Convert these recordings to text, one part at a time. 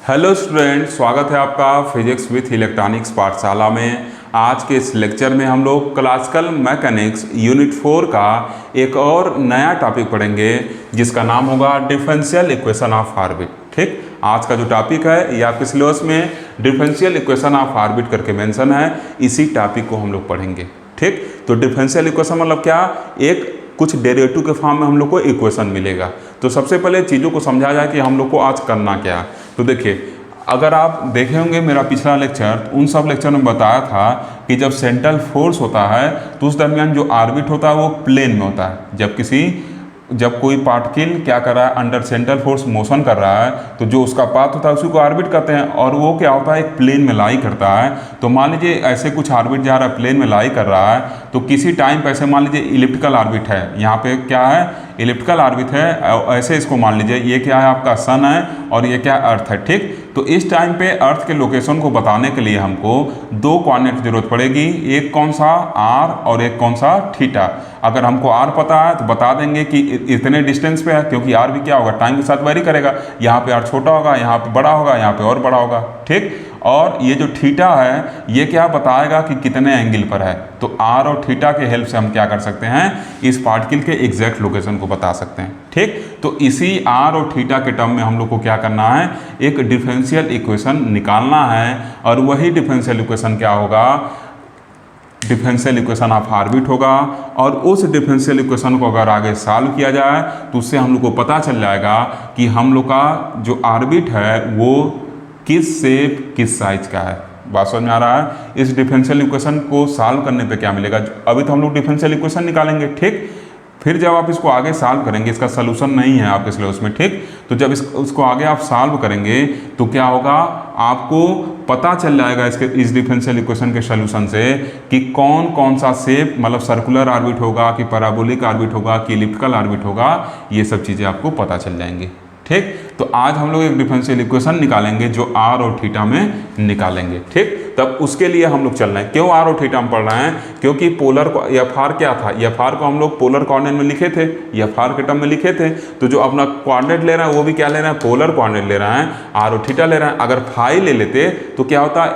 Hello student, स्वागत है आपका फिजिक्स विथ इलेक्ट्रॉनिक्स पाठशाला में। आज के इस लेक्चर में हम लोग क्लासिकल मैकेनिक्स यूनिट 4 का एक और नया टॉपिक पढ़ेंगे जिसका नाम होगा डिफरेंशियल इक्वेशन ऑफ ऑर्बिट। ठीक, आज का जो टॉपिक है ये आपके सिलेबस में डिफरेंशियल इक्वेशन ऑफ ऑर्बिट करके मेंशन है। इसी टॉपिक को हम लोग पढ़ेंगे। ठीक, तो डिफरेंशियल इक्वेशन मतलब क्या, एक कुछ डेरिवेटिव के फॉर्म में हम लोग को इक्वेशन मिलेगा। तो सबसे पहले चीज़ों को समझा जाए कि हम लोग को आज करना क्या है। तो देखिए, अगर आप देखे होंगे मेरा पिछला लेक्चर, उन सब लेक्चर में बताया था कि जब सेंट्रल फोर्स होता है तो उस दरमियान जो ऑर्बिट होता है वो प्लेन में होता है। जब कोई पार्टिकल क्या कर रहा है, अंडर सेंट्रल फोर्स मोशन कर रहा है, तो जो उसका पाथ होता है उसी को ऑर्बिट कहते हैं। और वो क्या होता है, एक प्लेन में लाई करता है। तो मान लीजिए ऐसे कुछ ऑर्बिट जा रहा है, प्लेन में लाई कर रहा है, तो किसी टाइम पे ऐसे मान लीजिए इलिप्टिकल ऑर्बिट है, यहाँ पे क्या है, इलिप्टिकल ऑर्बिट है। ऐसे इसको मान लीजिए ये क्या है, आपका सन है और ये क्या, अर्थ है। ठीक, तो इस टाइम पे अर्थ के लोकेशन को बताने के लिए हमको दो कोऑर्डिनेट की जरूरत पड़ेगी, एक कौन सा, आर, और एक कौन सा, थीटा। अगर हमको आर पता है तो बता देंगे कि इतने डिस्टेंस पे है, क्योंकि आर भी क्या होगा, टाइम के साथ वेरी करेगा। यहाँ पे आर छोटा होगा, यहाँ पे बड़ा होगा, यहाँ पे और बड़ा होगा। ठीक, और ये जो थीटा है ये क्या बताएगा कि कितने एंगल पर है। तो आर और थीटा के हेल्प से हम क्या कर सकते हैं, इस पार्टिकल के एग्जैक्ट लोकेशन को बता सकते हैं। ठीक, तो इसी आर और थीटा के टर्म में हम लोग को क्या करना है, एक डिफरेंशियल इक्वेशन निकालना है। और वही डिफरेंशियल इक्वेशन क्या होगा, डिफरेंशियल इक्वेशन ऑफ ऑर्बिट होगा। और उस डिफरेंशियल इक्वेशन को अगर आगे सॉल्व किया जाए तो उससे हम लोग को पता चल जाएगा कि हम लोग का जो ऑर्बिट है वो किस शेप किस साइज का है। बात समझ में आ रहा है। इस डिफरेंशियल इक्वेशन को सॉल्व करने पे क्या मिलेगा, अभी तो हम लोग डिफरेंशियल इक्वेशन निकालेंगे। ठीक, फिर जब आप इसको आगे सॉल्व करेंगे, इसका सलूशन नहीं है आपके सिलेबस में। ठीक, तो जब उसको आगे आप सॉल्व करेंगे तो क्या होगा, आपको पता चल जाएगा इस डिफरेंशियल इक्वेशन के सलूशन से कि कौन कौन सा शेप, मतलब सर्कुलर ऑर्बिट होगा कि पैराबोलिक ऑर्बिट होगा कि इलिप्टिकल ऑर्बिट होगा, ये सब चीज़ें आपको पता चल जाएंगी। ठीक, तो आज हम लोग एक डिफरेंशियल इक्वेशन निकालेंगे जो आर और थीटा में निकालेंगे। ठीक, तब उसके लिए हम लोग चल रहे हैं। क्यों आर और थीटा में पढ़ रहे हैं, क्योंकि पोलर को एफ आर क्या था, एफ आर को हम लोग पोलर कोऑर्डिनेट में लिखे थे, एफ आर के टर्म में लिखे थे। तो जो अपना कोऑर्डिनेट ले रहे हैं वो भी क्या ले रहे हैं, पोलर कोऑर्डिनेट ले रहे हैं, आर और थीटा ले रहे हैं। अगर फाई ले लेते तो क्या होता,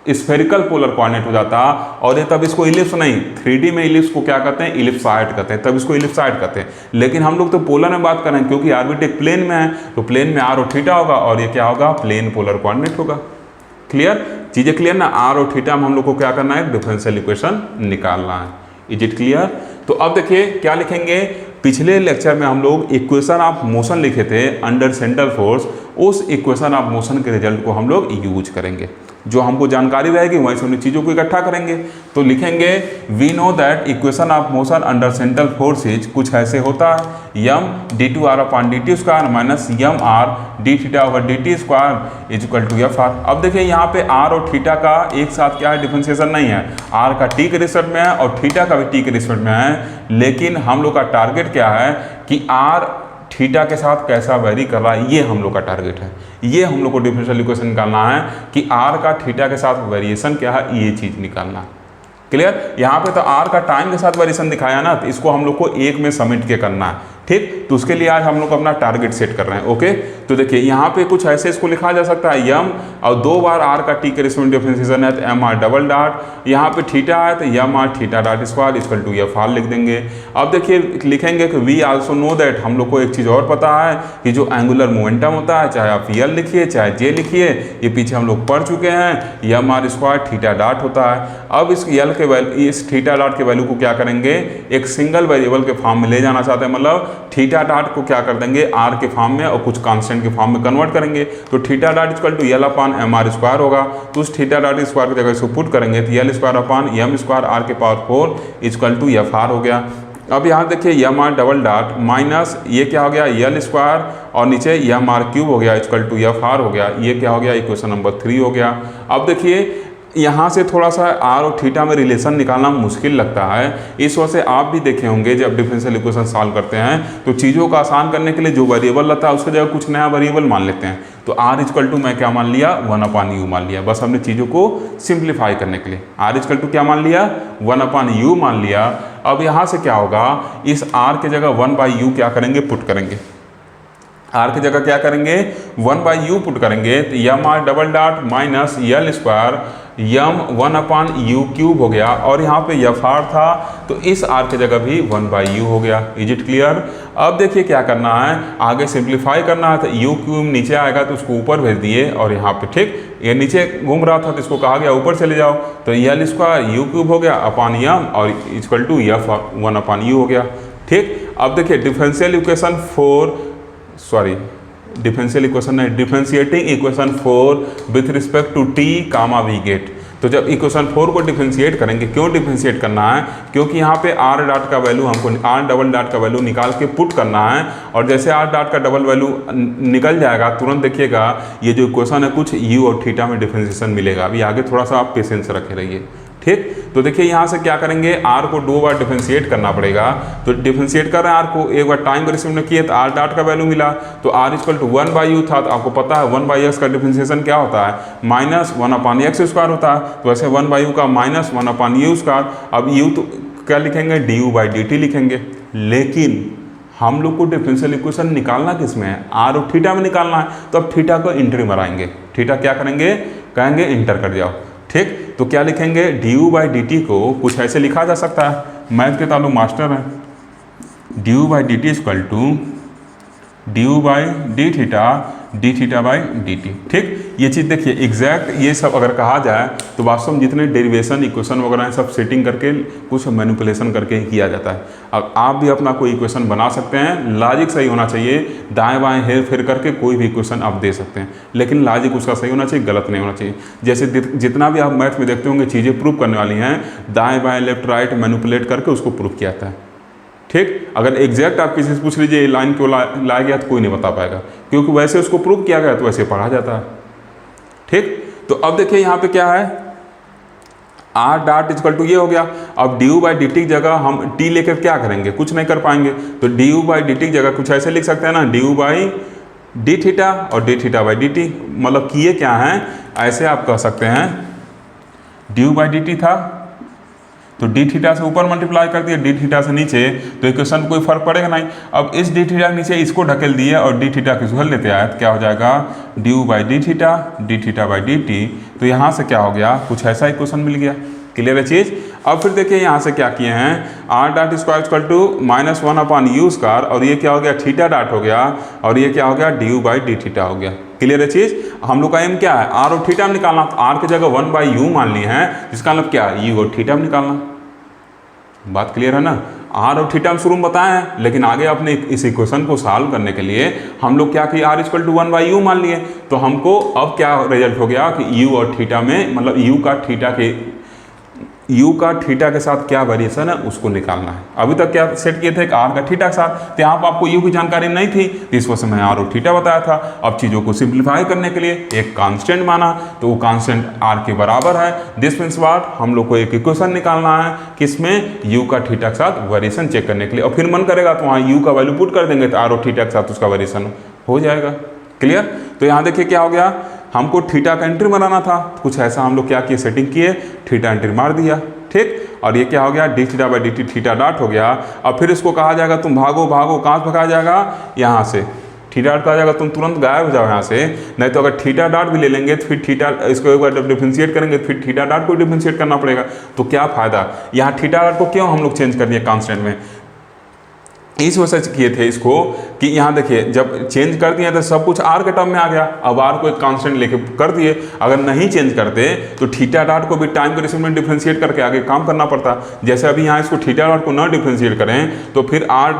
स्फेरिकल पोलर कोऑर्डिनेट हो जाता। और ये तब इसको इलिप्स नहीं, 3D में इलिप्स को क्या कहते हैं, इलिप्सॉइड कहते हैं, तब इसको इलिप्सॉइड कहते हैं। लेकिन हम लोग तो पोलर में बात कर रहे हैं, क्योंकि ऑर्बिट एक प्लेन में है, तो प्लेन में आर और थीटा होगा और ये क्या होगा, प्लेन पोलर कोऑर्डिनेट होगा। क्लियर, चीजें क्लियर ना। आर और थीटा में हम लोग को क्या करना है, डिफरेंशियल इक्वेशन निकालना है। Is it clear. तो अब देखिए क्या लिखेंगे, पिछले लेक्चर में हम लोग इक्वेशन ऑफ मोशन लिखे थे अंडर सेंट्रल फोर्स। उस इक्वेशन ऑफ मोशन के रिजल्ट को हम लोग यूज करेंगे, जो हमको जानकारी रहेगी वहीं से उन चीज़ों को इकट्ठा करेंगे। तो लिखेंगे, we know that equation of motion under central force is, कुछ ऐसे होता है, m d2r upon dt square minus m r d theta over dt square is equal to F r. अब देखिए यहाँ पे आर और थीटा का एक साथ क्या है, डिफरेंशिएशन नहीं है। आर का टी के रिस्पेक्ट में है और थीटा का भी टी के रिस्पेक्ट में है। लेकिन हम लोग का टारगेट क्या है कि आर थीटा के साथ कैसा वेरी कर रहा है, ये हम लोग का टारगेट है। ये हम लोग को डिफरेंशियल इक्वेशन निकालना है कि आर का थीटा के साथ वेरिएशन क्या है, ये चीज़ निकालना है। क्लियर, यहाँ पे तो आर का टाइम के साथ वेरिएशन दिखाया ना, तो इसको हम लोग को एक में समेट के करना है। ठीक, तो उसके लिए आज हम लोग अपना टारगेट सेट कर रहे हैं। ओके, तो देखिए यहाँ पे कुछ ऐसे इसको लिखा जा सकता है, यम और दो बार आर का टी के रिस्पेक्ट डिफरेंशिएशन है तो एम आर डबल डॉट, यहाँ पे थीटा है तो यम r theta dot square equal to F r लिख देंगे। अब देखिए लिखेंगे कि वी आल्सो नो दैट, हम लोग को एक चीज़ और पता है कि जो एंगुलर मोमेंटम होता है, चाहे आप यल लिखिए चाहे जे लिखिए, ये पीछे हम लोग पढ़ चुके हैं, M R square theta dot होता है। अब इस यल के वैल्यू, इस थीटा डॉट के वैल्यू को क्या करेंगे, एक सिंगल वेरिएबल के फॉर्म में ले जाना चाहते हैं, मतलब थीटा डॉट को क्या कर देंगे, आर के फॉर्म में और कुछ कांस्टेंट के फॉर्म में कन्वर्ट करेंगे। तो theta dot equal to l upon m r square होगा। तो उस थीटा डॉट स्क्वायर की जगह इसको पुट करेंगे तो L square upon M square R के power 4 equal to F R हो गया। अब यहाँ देखिए M R double dot minus ये क्या हो गया, यल स्क्वायर और नीचे एम आर क्यूब हो गया इक्वल टू एफ आर हो गया। ये क्या हो गया, इक्वेशन नंबर 3 हो गया। अब देखिए यहाँ से थोड़ा सा आर और थीटा में रिलेशन निकालना मुश्किल लगता है। इस वजह से आप भी देखे होंगे जब डिफरेंशियल इक्वेशन सॉल्व करते हैं तो चीज़ों को आसान करने के लिए जो वेरिएबल रहता है उसके जगह कुछ नया वेरिएबल मान लेते हैं। तो आर इक्वल टू मैं क्या मान लिया, 1 अपॉन यू मान लिया। बस हमने चीज़ों को सिंप्लीफाई करने के लिए आर इक्वल टू क्या मान लिया, 1 अपॉन यू मान लिया। अब यहाँ से क्या होगा, इस आर के जगह 1 बाई यू क्या करेंगे, पुट करेंगे। आर की जगह क्या करेंगे 1/u पुट करेंगे तो यम R double dot minus L square M 1/u cube हो गया, और यहाँ पे एफ आर था तो इस आर की जगह भी 1/u हो गया। Is it clear? अब देखिए क्या करना है, आगे सिंप्लीफाई करना है तो u क्यूब नीचे आएगा तो उसको ऊपर भेज दिए, और यहाँ पे ठीक ये नीचे घूम रहा था तो इसको कहा गया ऊपर चले जाओ, तो यल स्क्वायर u क्यूब हो गया अपान यम और इक्वल टू एफ 1/u हो गया। ठीक, अब देखिए डिफरेंशियल इक्वेशन डिफरेंशियल इक्वेशन नहीं, differentiating equation 4 with respect to t comma we get. तो जब इक्वेशन 4 को डिफरेंशिएट करेंगे, क्यों डिफरेंशिएट करना है, क्योंकि यहाँ पे आर डॉट का वैल्यू हमको आर डबल डॉट का वैल्यू निकाल के पुट करना है, और जैसे आर डॉट का डबल वैल्यू निकल जाएगा तुरंत देखिएगा ये जो इक्वेशन है कुछ यू और थीटा में डिफरेंशिएशन मिलेगा। अभी आगे थोड़ा सा आप पेशेंस रखे रहिए। ठीक, तो देखिए यहाँ से क्या करेंगे, आर को 2 बार डिफरेंशिएट करना पड़ेगा। तो डिफरेंशिएट कर रहे हैं आर को, एक बार टाइम वेरिएशन में किए तो आर डॉट का वैल्यू मिला, तो आर इक्वल टू 1/u था, तो आपको पता है 1/x का डिफरेंशिएशन क्या होता है, माइनस 1/x² होता है, तो ऐसे 1/u का माइनस 1/u²। अब u तो क्या लिखेंगे, du/dt लिखेंगे, लेकिन हम लोग को डिफरेंशियल इक्वेशन निकालना किस में है, आर और थीटा में निकालना है, तो अब थीटा को इंटर मराएंगे। थीटा क्या करेंगे, कहेंगे इंटर कर जाओ। ठीक, तो क्या लिखेंगे, du/dt को कुछ ऐसे लिखा जा सकता है, मैथ के ताल्लुक मास्टर है, du/dt इक्वल टू du/d/dt। ठीक, ये चीज़ देखिए एग्जैक्ट ये सब अगर कहा जाए तो वास्तव में जितने डेरिवेशन इक्वेशन वगैरह हैं सब सेटिंग करके कुछ मैनिपुलेशन करके ही किया जाता है। अब आप भी अपना कोई इक्वेशन बना सकते हैं, लॉजिक सही होना चाहिए, दाएं बाएं हेर फेर करके कोई भी इक्वेशन आप दे सकते हैं, लेकिन लॉजिक उसका सही होना चाहिए, गलत नहीं होना चाहिए। जैसे जितना भी आप मैथ में देखते होंगे चीज़ें प्रूव करने वाली हैं, दाएँ बाएँ लेफ्ट राइट मैनिपुलेट करके उसको प्रूव किया जाता है। ठीक, अगर एग्जैक्ट आप किसी से पूछ लीजिए लाइन क्यों लाया गया तो कोई नहीं बता पाएगा, क्योंकि वैसे उसको प्रूव किया गया तो वैसे पढ़ा जाता है। ठीक, तो अब देखिए यहाँ पे क्या है, आर डॉट इक्वल टू ये हो गया। अब du/dt की जगह हम t लेकर क्या करेंगे, कुछ नहीं कर पाएंगे, तो du/dt की जगह कुछ ऐसे लिख सकते हैं ना, du/d थीटा और d/dt, मतलब किए क्या हैं, ऐसे आप कह सकते हैं du/dt था तो d थीटा से ऊपर मल्टीप्लाई कर दिया, d थीटा से नीचे, तो इक्वेशन कोई फर्क पड़ेगा नहीं। अब इस d थीटा के नीचे इसको ढकेल दिए और d थीटा की सुहल लेते आए तो क्या हो जाएगा, du/d थीटा d/dt। तो यहाँ से क्या हो गया, कुछ ऐसा इक्वेशन मिल गया। क्लियर है चीज़? अब फिर देखिए यहाँ से क्या किए हैं, r dot square equal to minus 1/u², और ये क्या हो गया, थीटा डॉट हो गया, और ये क्या हो गया, du/d थीटा हो गया। क्लियर है चीज़? हम लोग का एम क्या है, आर और थीटा में निकालना, तो आर की जगह 1/u मान ली है, जिसका मतलब क्या, u और थीटा में निकालना। बात क्लियर है ना? आर और थीटा में शुरू में बताए हैं, लेकिन आगे अपने इस इक्वेशन को सॉल्व करने के लिए हम लोग क्या किए, आर इक्वल टू 1/u मान लिए, तो हमको अब क्या रिजल्ट हो गया कि u और थीटा में, मतलब u का थीटा के साथ क्या वेरिएशन है उसको निकालना है। अभी तक क्या सेट किए थे, आर का थीटा के साथ, तो यहाँ पर आपको u की जानकारी नहीं थी, तो इस वजह से मैं आर और थीटा बताया था। अब चीज़ों को सिंप्लीफाई करने के लिए एक कांस्टेंट माना, तो वो कांस्टेंट आर के बराबर है। दिस मीन्स व्हाट, हम लोग को एक इक्वेशन निकालना है किसमें, u का थीटा के साथ वेरिएशन चेक करने के लिए, और फिर मन करेगा तो वहाँ u का वैल्यू पुट कर देंगे तो आर और थीटा के साथ उसका वेरिएशन हो जाएगा। क्लियर? तो यहाँ देखिए क्या हो गया, हमको थीटा का एंट्री बनाना था, कुछ ऐसा हम लोग क्या किए, सेटिंग किए, थीटा एंट्री मार दिया। ठीक, और ये क्या हो गया, d/dt थीटा डॉट हो गया। अब फिर इसको कहा जाएगा तुम भागो, कहाँ से भगाया जाएगा, यहाँ से थीटा डॉट कहा जाएगा, तुम तुरंत गायब हो जाओ यहाँ से। नहीं तो अगर थीटा डॉट भी ले लेंगे तो फिर थीटा, इसको एक बार डिफरेंशिएट करेंगे तो फिर थीटा डॉट को डिफरेंशिएट करना पड़ेगा, तो क्या फायदा। यहाँ थीटा डॉट को क्यों हम लोग चेंज कर दिए कांस्टेंट में, इस वजह से किए थे इसको कि यहाँ देखिए जब चेंज कर दिए तो सब कुछ आर के टर्म में आ गया, अब आर को एक कांस्टेंट लेके कर दिए। अगर नहीं चेंज करते तो थीटा डॉट को भी टाइम के रिस्पेक्ट में डिफरेंशिएट करके आगे काम करना पड़ता। जैसे अभी यहाँ इसको थीटा डॉट को न डिफरेंशिएट करें तो फिर आर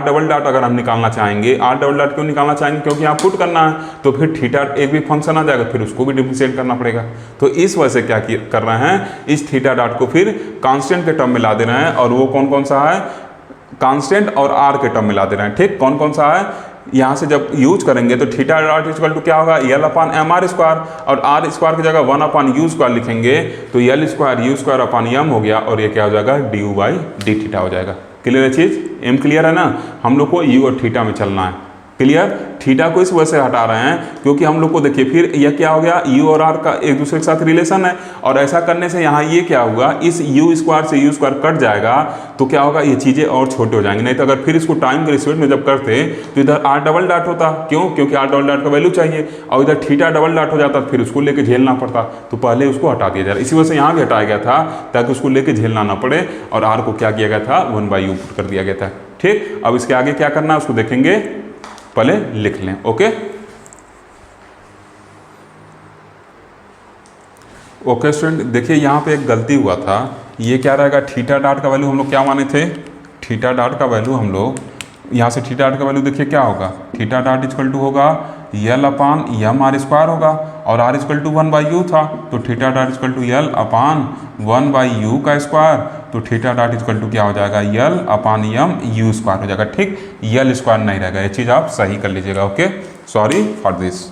डबल डॉट अगर हम निकालना चाहेंगे, आर डबल डॉट क्यों निकालना चाहेंगे, क्योंकि यहाँ पुट करना है, तो फिर थीटा एक भी फंक्शन आ जाएगा, फिर उसको भी डिफरेंशिएट करना पड़ेगा। तो इस वजह से क्या कर रहे हैं, इस थीटा डॉट को फिर कांस्टेंट के टर्म में ला दे रहे हैं, और वो कौन कौन सा है, कांस्टेंट और आर के टर्म मिला दे रहे हैं। ठीक, कौन कौन सा है, यहाँ से जब यूज करेंगे तो थीटा डॉट इक्वल टू क्या होगा, l/mr², और r स्क्वायर की जगह 1/u² लिखेंगे, तो l²u²/m हो गया, और ये क्या हो जाएगा, du/d थीटा हो जाएगा। क्लियर है चीज़? एम क्लियर है ना? हम लोग को u और थीटा में चलना है। क्लियर। थीटा को इस वजह से हटा रहे हैं क्योंकि हम लोग को देखिए फिर यह क्या हो गया, यू और आर का एक दूसरे के साथ रिलेशन है, और ऐसा करने से यहाँ ये क्या होगा, इस यू स्क्वायर से यू स्क्वायर कट जाएगा, तो क्या होगा, ये चीज़ें और छोटे हो जाएंगे। नहीं तो अगर फिर इसको टाइम के रिस्पेक्ट में जब करते तो इधर आर डबल डॉट होता, क्यों, क्योंकि आर डबल डॉट का वैल्यू चाहिए, और इधर थीटा डबल डॉट हो जाता, फिर उसको लेके झेलना पड़ता, तो पहले उसको हटा दिया जाए। इसी वजह से यहाँ भी हटाया गया था ताकि उसको लेके झेलना ना पड़े, और आर को क्या किया गया था, 1/u पुट कर दिया गया था। ठीक, अब इसके आगे क्या करना है उसको देखेंगे, पहले लिख लें। ओके ओके स्टूडेंट, देखिए यहाँ पे एक गलती हुआ था। ये क्या रहेगा, थीटा डॉट का वैल्यू हम लोग क्या माने थे, थीटा डॉट का वैल्यू हम लोग यहाँ से थीटा डॉट का वैल्यू देखिए क्या होगा, थीटा डॉट इक्वल टू होगा यल अपान यम आर स्क्वायर होगा, और आर इक्वल टू 1/u था, तो theta dot equal to l upon 1/u का स्क्वायर, तो थीटा डॉट इक्वल टू क्या हो जाएगा, यल अपान यम यू स्क्वायर हो जाएगा। ठीक, यल स्क्वायर नहीं रहेगा, ये चीज़ आप सही कर लीजिएगा। Okay, sorry for this.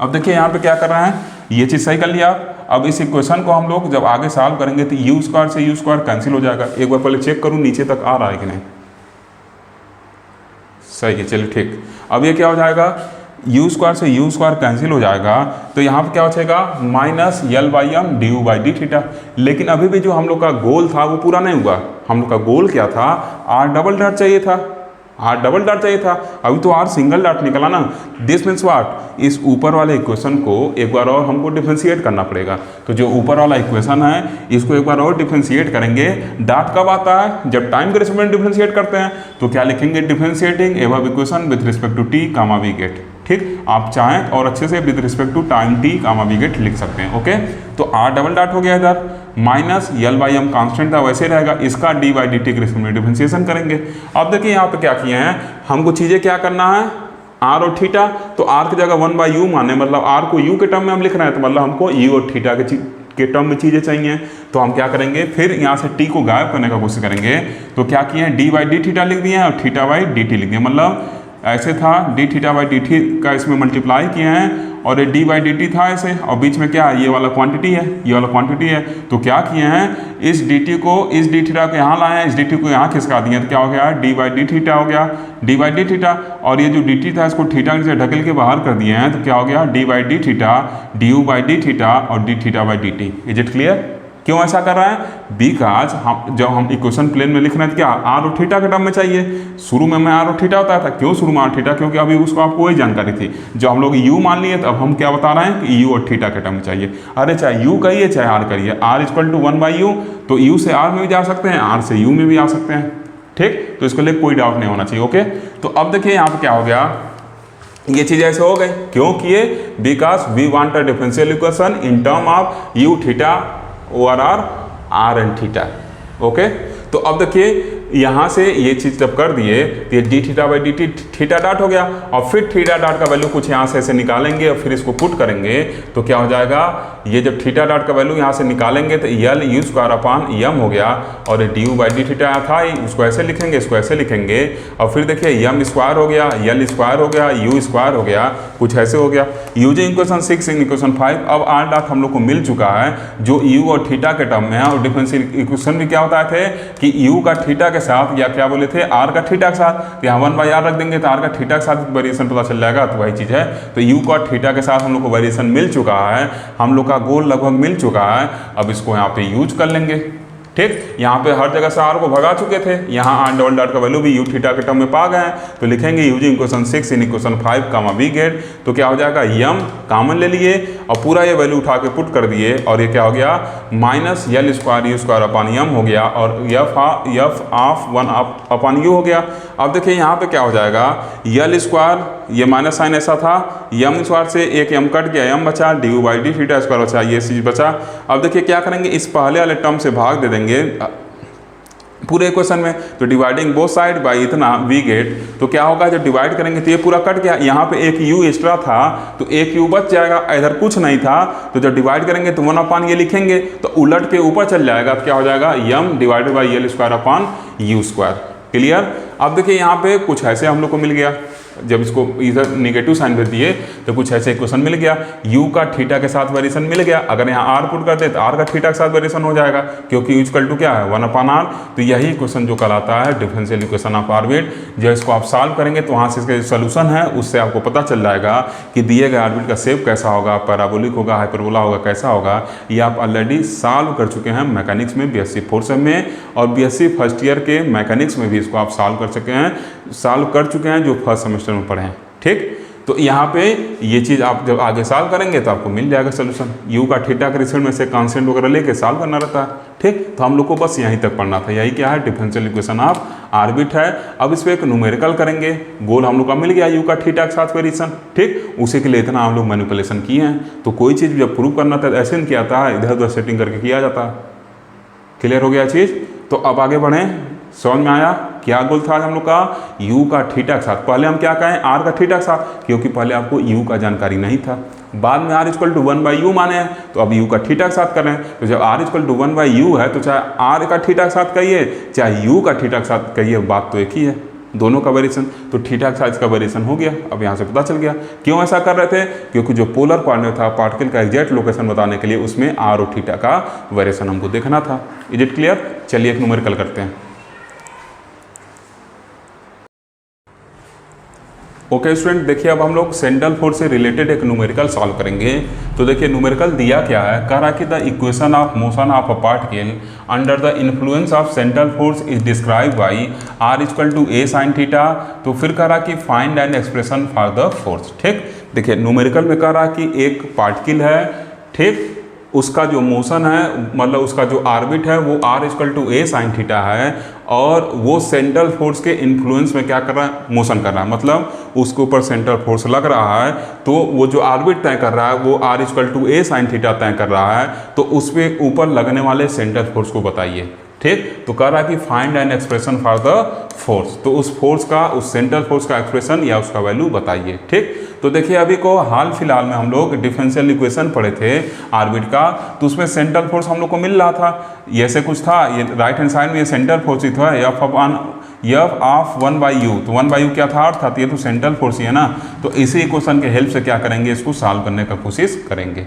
अब देखिए यहाँ पे क्या कर रहे हैं, ये चीज़ सही कर लिया आप। अब इस इक्वेशन को हम लोग जब आगे सॉल्व करेंगे तो यू स्क्वायर से यू स्क्वायर कैंसिल हो जाएगा। एक बार पहले चेक करूँ नीचे तक आ रहा है कि नहीं, सही है, चलिए ठीक। अब ये क्या हो जाएगा, यू स्क्वायर से यू स्क्वायर कैंसिल हो जाएगा, तो यहाँ पे क्या बचेगा, minus l by m d you by D theta. लेकिन अभी भी जो हम लोग का गोल था वो पूरा नहीं हुआ। हम लोग का गोल क्या था, आर डबल डॉट चाहिए था, आर डबल डॉट चाहिए था, अभी तो आर सिंगल डॉट निकला ना। दिस मीन्स व्हाट, इस ऊपर वाले इक्वेशन को एक बार और हमको डिफरेंशिएट करना पड़ेगा। तो जो ऊपर वाला इक्वेशन है इसको एक बार और डिफरेंशिएट करेंगे। डॉट कब आता है, जब टाइम के रिस्पेक्ट में डिफरेंशिएट करते हैं। तो क्या लिखेंगे, differentiating above equation with respect to t comma we get. ठीक, आप चाहें और अच्छे से with respect to time t comma we get लिख सकते हैं। ओके, तो आर डबल डॉट हो गया इधर, minus l by m constant था वैसे रहेगा, इसका डी बाई डी टी के रिस्पेक्ट में डिफरेंशिएशन करेंगे। अब देखिए यहाँ पे क्या किए हैं, हमको चीज़ें क्या करना है, आर और थीटा, तो आर की जगह 1/u माने, मतलब आर को u के टर्म में हम लिख रहे हैं, तो मतलब हमको u और थीटा के टर्म में चीज़ें चाहिए। तो हम क्या करेंगे, फिर यहाँ से t को गायब करने का कोशिश करेंगे। तो क्या किए हैं, डी बाई डी थीटा लिख दिए हैं और थीटा बाई डी टी लिख दिए, मतलब ऐसे था D theta by D T का इसमें मल्टीप्लाई किए हैं, और ये डी बाई डी टी था ऐसे, और बीच में क्या है, ये वाला क्वांटिटी है, ये वाला क्वांटिटी है। तो क्या किए हैं, इस डी टी को, इस डी थीटा को यहाँ लाए हैं, इस डी टी को यहाँ खिसका दिए, तो क्या हो गया, डी बाई डी थीटा हो गया, डी बाई डी थीटा। और ये जो डी टी था इसको थीटा से ढकेल के बाहर कर दिए हैं, तो क्या हो गया, D by D theta, D you by D theta और D theta by D T. Is it clear. क्यों ऐसा कर रहा है, बिकॉज हम जब हम इक्वेशन प्लेन में लिख रहे हैं क्या, आर और थीटा के टर्म में चाहिए। शुरू में मैं आर और थीटा होता था, क्यों शुरू में आर थीटा, क्योंकि अभी उसको आपको वही जानकारी थी। जो हम लोग यू मान लिए, तो अब हम क्या बता रहे हैं कि यू और थीटा के टर्म में चाहिए। अरे चाहे यू करिए चाहे आर करिए, आर इक्वल टू 1/u, तो यू से आर में भी जा सकते हैं, आर से यू में भी आ सकते हैं। ठीक, तो इसको लेकर कोई डाउट नहीं होना चाहिए। ओके, तो अब देखिए यहाँ पे क्या हो गया, ये चीज़ ऐसे हो गई, क्यों किए, because we want a differential equation in term of u theta over r and theta. Okay, तो अब देखिए यहाँ से ये चीज़ जब कर दिए तो ये D theta by D T theta dot हो गया, और फिर थीटा डॉट का वैल्यू कुछ यहाँ से ऐसे निकालेंगे और फिर इसको पुट करेंगे, तो क्या हो जाएगा, ये जब थीटा डॉट का वैल्यू यहाँ से निकालेंगे तो यल यू स्क्वायर अपान यम हो गया, और ये D you by D theta था उसको ऐसे लिखेंगे, इसको ऐसे लिखेंगे, और फिर देखिए यम स्क्वायर हो गया, यल स्क्वायर हो गया, यू स्क्वायर हो गया, कुछ ऐसे हो गया। यूजिंग इक्वेशन 6 इन इक्वेशन 5, अब आर डॉट हम लोग को मिल चुका है जो यू और थीटा के टर्म में है, और डिफरेंशियल इक्वेशन भी क्या होता है कि यू का थीटा के साथ, या क्या बोले थे, आर का थीटा के साथ, तो यहाँ 1/r रख देंगे तो आर का थीटा के साथ वेरिएशन पता चल जाएगा, तो वही चीज़ है। तो यू का थीटा के साथ हम लोग को वेरिएशन मिल चुका है, हम लोग का गोल लगभग मिल चुका है। अब इसको यहाँ पे यूज कर लेंगे। ठीक, यहाँ पे हर जगह से आर को भगा चुके थे, यहाँ आर डबल डॉट का वैल्यू भी यू थीटा के टर्म में पा गए हैं, तो लिखेंगे using equation 6 in equation 5 comma we get, तो क्या हो जाएगा, यम कॉमन ले लिए और पूरा ये वैल्यू उठा के पुट कर दिए, और ये क्या हो गया, minus L square U square upon M हो गया, और यफ ऑफ 1 अपान यू हो गया। अब देखिए यहाँ पे क्या हो जाएगा, यल स्क्वायर, ये माइनस साइन ऐसा था, यम स्क्वायर से एक यम कट गया, यम बचा, D you by D theta square बचा, ये चीज़ बचा। अब देखिए क्या करेंगे, इस पहले वाले टर्म से भाग दे देंगे पूरे इक्वेशन में, तो डिवाइडिंग बोथ साइड बाय इतना वी गेट, तो क्या होगा, जब डिवाइड करेंगे तो ये पूरा कट गया, यहाँ पे एक u एक्स्ट्रा था तो एक u बच जाएगा, इधर कुछ नहीं था, तो जब डिवाइड करेंगे तो 1 अपान ये लिखेंगे तो उलट के ऊपर चल जाएगा, तो क्या हो जाएगा, M divided by L square upon U square. Clear. अब देखिए यहाँ पे कुछ ऐसे हम लोग को मिल गया, जब इसको इधर नेगेटिव साइन भेज दिए तो कुछ ऐसे इक्वेशन मिल गया, u का थीटा के साथ वेरिएशन मिल गया। अगर यहाँ r पुट कर दे तो r का थीटा के साथ वेरिएशन हो जाएगा, क्योंकि u इक्वल टू क्या है 1/r। तो यही इक्वेशन जो कहलाता है डिफरेंशियल इक्वेशन ऑफ ऑर्बिट। जो इसको आप सॉल्व करेंगे तो वहाँ से इसका जो सोल्यूशन है उससे आपको पता चल जाएगा कि दिए गए ऑर्बिट का शेप कैसा होगा, पैराबोलिक होगा, हाइपरबोला होगा, कैसा होगा। ये आप ऑलरेडी सॉल्व कर चुके हैं मैकेनिक्स में, BSc 4 सेम में, और BSc फर्स्ट ईयर के मैकेनिक्स में भी इसको आप सॉल्व कर चुके हैं जो फर्स्ट सेमेस्टर में पढ़े हैं। ठीक, तो यहाँ पे ये चीज़ आप जब आगे सॉल्व करेंगे तो आपको मिल जाएगा सोल्यूशन। u का थीटा के रिस्पेक्ट में से कांस्टेंट वगैरह लेके सॉल्व करना रहता है। ठीक, तो हम लोग को बस यहीं तक पढ़ना था। यही क्या है, डिफरेंशियल इक्वेशन ऑफ ऑर्बिट है। अब इस पर एक न्यूमेरिकल करेंगे। गोल हम लोग का मिल गया u का थीटा के साथ वेरिएशन। ठीक, उसी के लिए इतना हम लोग मैनिपुलेशन किए हैं। तो कोई चीज़ जब प्रूव करना था ऐसे नहीं किया था, इधर उधर सेटिंग करके किया जाता है। क्लियर हो गया चीज़। तो अब आगे बढ़ें। समझ में आया क्या गोल था आज हम लोग का, u का थीटा के साथ। पहले हम क्या कहें, r का थीटा के साथ, क्योंकि पहले आपको u का जानकारी नहीं था। बाद में r इक्वल टू 1/u माने हैं, तो अब u का थीटा के साथ कर रहे हैं। तो जब r इक्वल टू 1/u है तो चाहे r का थीटा के साथ कहिए चाहे u का थीटा के साथ कहिए, बात तो एक ही है, दोनों का वेरिएशन। तो थीटा के साथ इसका वेरिएशन हो गया। अब यहाँ से पता चल गया क्यों ऐसा कर रहे थे, क्योंकि जो पोलर कोऑर्डिनेट था पार्टिकल का एग्जैक्ट लोकेशन बताने के लिए उसमें r और थीटा का वेरिएशन हमको देखना था। Is it clear. चलिए एक न्यूमेरिकल करते हैं। ओके स्टूडेंट, देखिए अब हम लोग सेंट्रल फोर्स से रिलेटेड एक न्यूमेरिकल सॉल्व करेंगे। तो देखिए न्यूमेरिकल दिया क्या है, कह रहा कि the equation of motion of a particle under the influence of central force is describe by r equal to a sin theta. तो फिर कह रहा कि find an expression for the force. ठीक, देखिए न्यूमेरिकल में कह रहा कि एक पार्टिकल है, ठीक, उसका जो मोशन है मतलब उसका जो ऑर्बिट है वो r equal to a sin theta है, और वो सेंट्रल फोर्स के इन्फ्लुएंस में क्या कर रहा है, मोशन कर रहा है। मतलब उसके ऊपर सेंट्रल फोर्स लग रहा है, तो वो जो ऑर्बिट तय कर रहा है वो r equal to a sin theta तय कर रहा है। तो उस पर ऊपर लगने वाले सेंट्रल फोर्स को बताइए। ठीक, तो कह रहा कि find an expression for the force. तो उस फोर्स का, उस सेंट्रल फोर्स का एक्सप्रेशन या उसका वैल्यू बताइए। ठीक, तो देखिए अभी को हाल फिलहाल में हम लोग डिफरेंशियल इक्वेशन पढ़े थे ऑर्बिट का, तो उसमें सेंट्रल फोर्स हम लोग को मिल रहा था, ये ऐसे कुछ था, ये राइट हैंड साइड में ये सेंट्रल फोर्स ही था, एफ ऑफ 1/u। तो 1/u क्या था, अर्थात ये तो सेंट्रल फोर्स ही है ना। तो इसी इक्वेशन के हेल्प से क्या करेंगे, इसको सॉल्व करने का कोशिश करेंगे।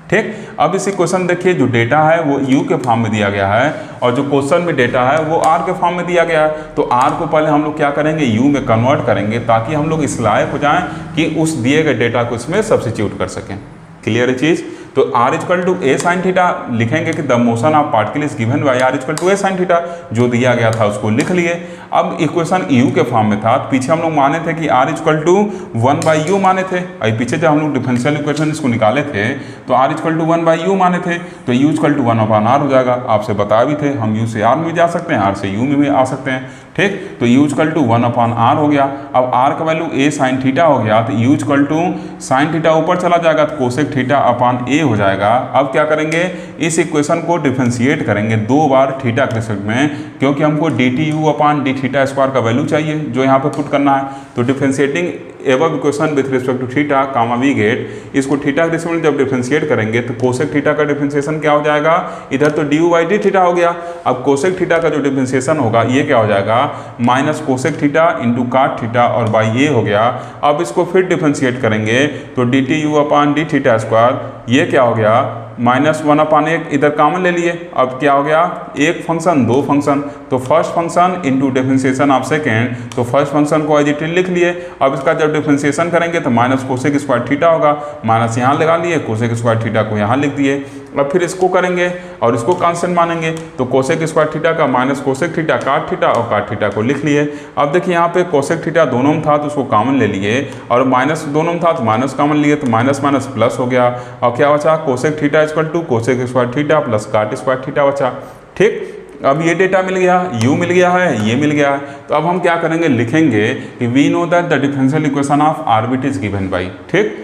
ठीक, अब इसी क्वेश्चन देखिए जो डेटा है वो u के फॉर्म में दिया गया है, और जो क्वेश्चन में डेटा है वो r के फॉर्म में दिया गया है। तो r को पहले हम लोग क्या करेंगे, u में कन्वर्ट करेंगे, ताकि हम लोग इस लायक हो जाएं कि उस दिए गए डेटा को इसमें सब्स्टिट्यूट कर सकें। क्लियर है चीज़। तो r equal to a sin theta लिखेंगे कि the motion of particle is given by r equal to a sin theta, जो दिया गया था उसको लिख लिए। अब इक्वेशन u के फॉर्म में था, तो पीछे हम लोग माने थे कि r इक्वल टू 1/u माने थे, और पीछे जब हम लोग डिफरेंशियल इक्वेशन इसको निकाले थे तो r इक्वल टू 1/u माने थे, तो u इक्वल टू 1/r हो जाएगा। आपसे बताया भी थे हम u से r में जा सकते हैं, r से u में भी आ सकते हैं। ठीक, तो u इक्वल टू 1/r हो गया। अब r का वैल्यू a sin थीटा हो गया, तो u equal to sin theta ऊपर चला जाएगा तो कोसेक थीटा अपॉन a हो जाएगा। अब क्या करेंगे, इस इक्वेशन को डिफरेंशिएट करेंगे 2 बार थीटा के रिस्पेक्ट में, क्योंकि हमको dt upon d theta square का वैल्यू चाहिए जो यहाँ पे पुट करना है। तो differentiating above equation with respect to theta comma we get, इसको थीटा के रिस्पेक्ट में जब डिफरेंशिएट करेंगे तो कोसेक थीटा का डिफरेंशिएशन क्या हो जाएगा, इधर तो डी बाई डी थीटा हो गया। अब कोसेक थीटा का जो डिफरेंशिएशन होगा ये क्या हो जाएगा, माइनस कोसेक थीटा इंटू काट थीटा और बाई ए हो गया। अब इसको फिर डिफरेंशिएट करेंगे तो D T U upon D theta square, ये क्या हो गया, -1/1 इधर कॉमन ले लिए। अब क्या हो गया, एक फंक्शन 2 फंक्शन, तो first function into differentiation of second, तो फर्स्ट फंक्शन को एज इट इज लिख लिए। अब इसका जब डिफरेंशिएशन करेंगे तो माइनस कोसेक स्क्वायर थीटा होगा, माइनस यहाँ लगा लिए, कोसेक स्क्वायर थीटा को यहाँ लिख दिए। अब फिर इसको करेंगे और इसको कांस्टेंट मानेंगे, तो कोसेक स्क्वायर थीटा का माइनस कोसेक थीटा काट थीटा और काट थीटा को लिख लिए। अब देखिए यहाँ पे कोसेक थीटा दोनों में था तो उसको कॉमन ले लिए, और माइनस दोनों में था तो माइनस कॉमन लिए, तो माइनस माइनस प्लस हो गया। और क्या बचा, cosec theta equal to cosec square theta plus cot square theta बचा। ठीक, अब ये डेटा मिल गया, u मिल गया है, ये मिल गया है। तो अब हम क्या करेंगे, लिखेंगे कि we know that the differential equation of orbit is given by. ठीक,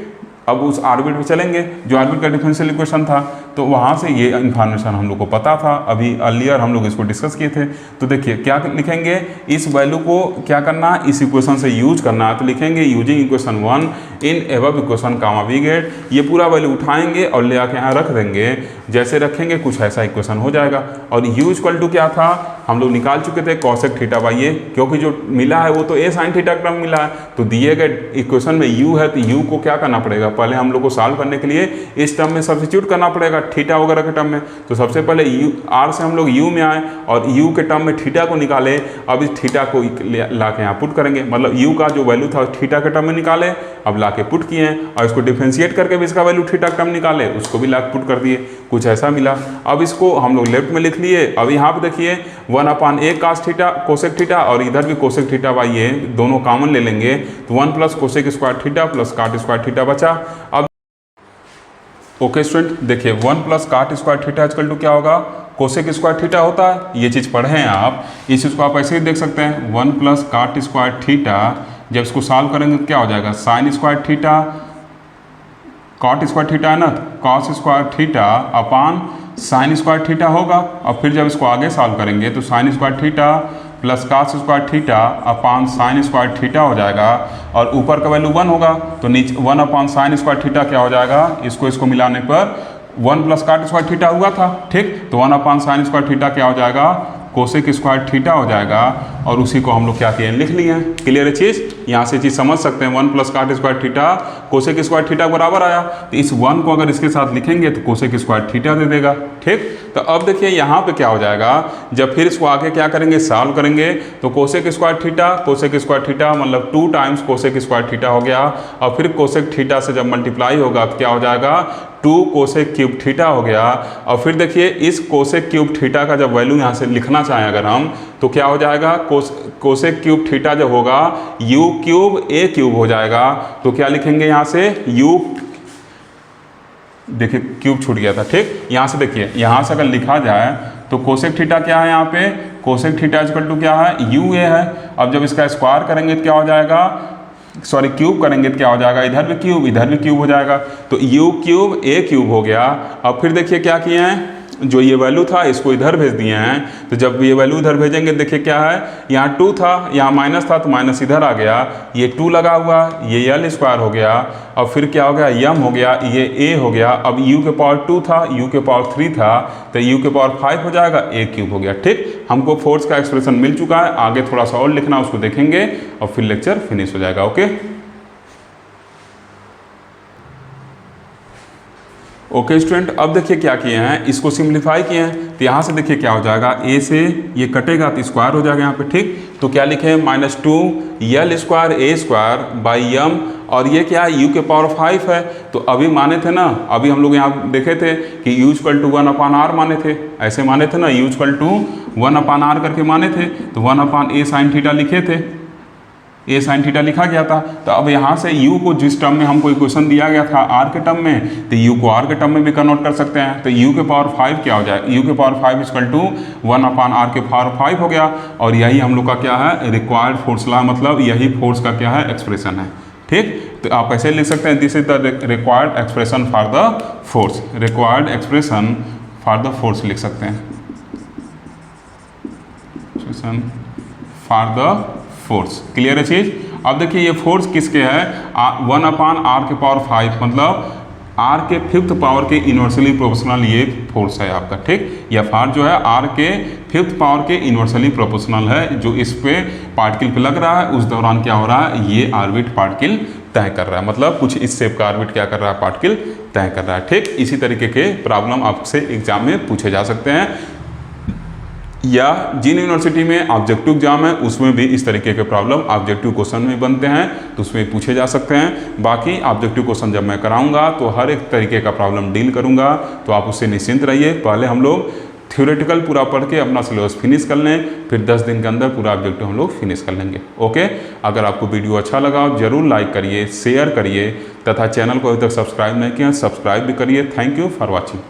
अब उस ऑर्बिट पे चलेंगे जो ऑर्बिट का डिफरेंशियल इक्वेशन था, तो वहाँ से ये इन्फॉर्मेशन हम लोग को पता था, अभी अर्लियर हम लोग इसको डिस्कस किए थे। तो देखिए क्या लिखेंगे, इस वैल्यू को क्या करना, इस इक्वेशन से यूज करना है। तो लिखेंगे using equation 1 in above equation comma we get, ये पूरा वैल्यू उठाएंगे और ले आके यहाँ रख देंगे। जैसे रखेंगे कुछ ऐसा इक्वेशन हो जाएगा। और u इक्वल टू क्या था, हम लोग निकाल चुके थे कोसेक थीटा बाई ए, क्योंकि जो मिला है वो तो ए साइन थीटा टर्म मिला है। तो दिए गए इक्वेशन में u है तो u को क्या करना पड़ेगा, पहले हम लोग को सॉल्व करने के लिए इस टर्म में सब्स्टिट्यूट करना पड़ेगा थीटा वगैरह के टर्म में। तो सबसे पहले u r से हम लोग u में आए और u के टर्म में थीटा को निकाले। अब इस थीटा को ला के यहाँ पुट करेंगे, मतलब u का जो वैल्यू था थीटा के टर्म में निकाले, अब ला के पुट किए हैं और इसको डिफ्रेंशिएट करके भी इसका वैल्यू थीटा टर्म निकाले, उसको भी ला के पुट कर दिए, कुछ ऐसा मिला। अब इसको हम लोग लेफ्ट में लिख लिए। अब यहाँ पे देखिए 1/a cos theta cosec theta और इधर भी कोसेक थीटा बाई ए, दोनों कॉमन ले लेंगे तो 1 plus cosec square theta plus cot square theta बचा। अब ओके स्टूडेंट देखिए 1 plus cot square theta equal to क्या होगा, कोसेक स्क्वायर थीटा होता है, ये चीज़ पढ़े हैं आप, इस चीज़ को आप ऐसे ही देख सकते हैं। 1 प्लस काट स्क्वायर थीटा, जब इसको सॉल्व करेंगे तो क्या हो जाएगा, sine square theta cot square theta है ना, cos square theta upon sine square theta होगा। और फिर जब इसको आगे सॉल्व करेंगे तो sine square theta plus cos square theta upon sine square theta हो जाएगा और ऊपर का वैल्यू 1 होगा तो नीचे 1 अपान साइन स्क्वायर थीटा क्या हो जाएगा, इसको मिलाने पर 1 प्लस काट स्क्वायर थीटा हुआ था, ठीक, तो 1 अपान साइन स्क्वायर थीटा क्या हो जाएगा, कोसेक स्क्वायर थीटा हो जाएगा। और उसी को हम लोग क्या किए, लिख लिए हैं। क्लियर है चीज़, यहाँ से चीज़ समझ सकते हैं। 1 plus cot square theta cosec square theta बराबर आया, तो इस 1 को अगर इसके साथ लिखेंगे तो कोसेक स्क्वायर थीटा दे देगा, ठीक। तो अब देखिए यहाँ पे क्या हो जाएगा, जब फिर इसको आगे क्या करेंगे, सॉल्व करेंगे तो कोसेक स्क्वायर थीटा मतलब 2 टाइम्स कोसेक स्क्वायर थीटा हो गया और फिर कोसेक थीटा से जब मल्टीप्लाई होगा तो क्या हो जाएगा, 2 कोसेक क्यूब थीटा हो गया। और फिर देखिए इस कोसेक क्यूब थीटा का जब वैल्यू यहाँ से लिखना चाहें अगर हम तो क्या हो जाएगा, कोसेक क्यूब थीटा जब होगा u क्यूब a क्यूब हो जाएगा। तो क्या लिखेंगे यहाँ से u, देखिए क्यूब छूट गया था, ठीक। यहाँ से देखिए यहाँ से अगर लिखा जाए तो कोसेक थीटा क्या है, यहाँ पे कोसेक थीटा इक्वल टू क्या है, u a है। अब जब इसका स्क्वायर करेंगे तो क्या हो जाएगा, सॉरी क्यूब करेंगे तो क्या हो जाएगा, इधर भी क्यूब हो जाएगा, तो u क्यूब a क्यूब हो गया। अब फिर देखिए क्या किए हैं, जो ये वैल्यू था इसको इधर भेज दिए हैं। तो जब ये वैल्यू इधर भेजेंगे देखिए क्या है, यहाँ 2 था, यहाँ माइनस था तो माइनस इधर आ गया, ये 2 लगा हुआ, ये l स्क्वायर हो गया और फिर क्या हो गया, m हो गया, ये a हो गया। अब u के पावर 2 था, u के पावर 3 था तो u के पावर 5 हो जाएगा, a क्यूब हो गया, ठीक। हमको फोर्स का एक्सप्रेशन मिल चुका है, आगे थोड़ा सा और लिखना उसको देखेंगे और फिर लेक्चर फिनिश हो जाएगा। ओके स्टूडेंट, अब देखिए क्या किए हैं, इसको सिंप्लीफाई किए हैं तो यहाँ से देखिए क्या हो जाएगा, a से ये कटेगा तो स्क्वायर हो जाएगा यहाँ पे, ठीक। तो क्या लिखे, -2 l square a square by m, और ये क्या है, u के पावर 5 है। तो अभी माने थे ना, अभी हम लोग यहाँ देखे थे कि u इक्वल टू 1/r माने थे, ऐसे माने थे ना, u इक्वल टू 1/r करके माने थे, तो 1/a साइन थीटा लिखे थे, a साइन थीटा लिखा गया था। तो अब यहाँ से u को जिस टर्म में हमको इक्वेशन दिया गया था r के टर्म में, तो u को r के टर्म में भी कन्वर्ट कर सकते हैं। तो u के पावर 5 क्या हो जाए, u के पावर 5 इक्वल टू 1/r के पावर 5 हो गया। और यही हम लोग का क्या है, रिक्वायर्ड फोर्स ला, मतलब यही फोर्स का क्या है, एक्सप्रेशन है, ठीक। तो आप ऐसे लिख सकते हैं, this is the required expression for the force, required expression for the force लिख सकते हैं, expression for the force. Clear है चीज। अब देखिए ये फोर्स किसके है, 1/r के पावर 5, मतलब r के 5th पावर के इनवर्सली प्रोपोर्शनल ये फोर्स है आपका, ठीक। या फार जो है r के 5th पावर के इनवर्सली प्रोपोर्शनल है, जो इस पे पार्टिकल पे लग रहा है उस दौरान क्या हो रहा है, ये ऑर्बिट पार्टिकल तय कर रहा है, मतलब कुछ इस शेप का ऑर्बिट क्या कर रहा है, पार्टिकल तय कर रहा है, ठीक। इसी तरीके के प्रॉब्लम आपसे एग्जाम में पूछे जा सकते हैं, या जिन यूनिवर्सिटी में ऑब्जेक्टिव एग्जाम है उसमें भी इस तरीके के प्रॉब्लम ऑब्जेक्टिव क्वेश्चन में बनते हैं, तो उसमें पूछे जा सकते हैं। बाकी ऑब्जेक्टिव क्वेश्चन जब मैं कराऊंगा तो हर एक तरीके का प्रॉब्लम डील करूंगा, तो आप उससे निश्चिंत रहिए। पहले हम लोग थ्योरेटिकल पूरा पढ़ के अपना सिलेबस फिनिश कर लें, फिर 10 दिन के अंदर पूरा ऑब्जेक्टिव हम लोग फिनिश कर लेंगे। ओके, अगर आपको वीडियो अच्छा लगा जरूर लाइक करिए, शेयर करिए, तथा चैनल को अभी तक सब्सक्राइब नहीं किया सब्सक्राइब भी करिए। Thank you for watching.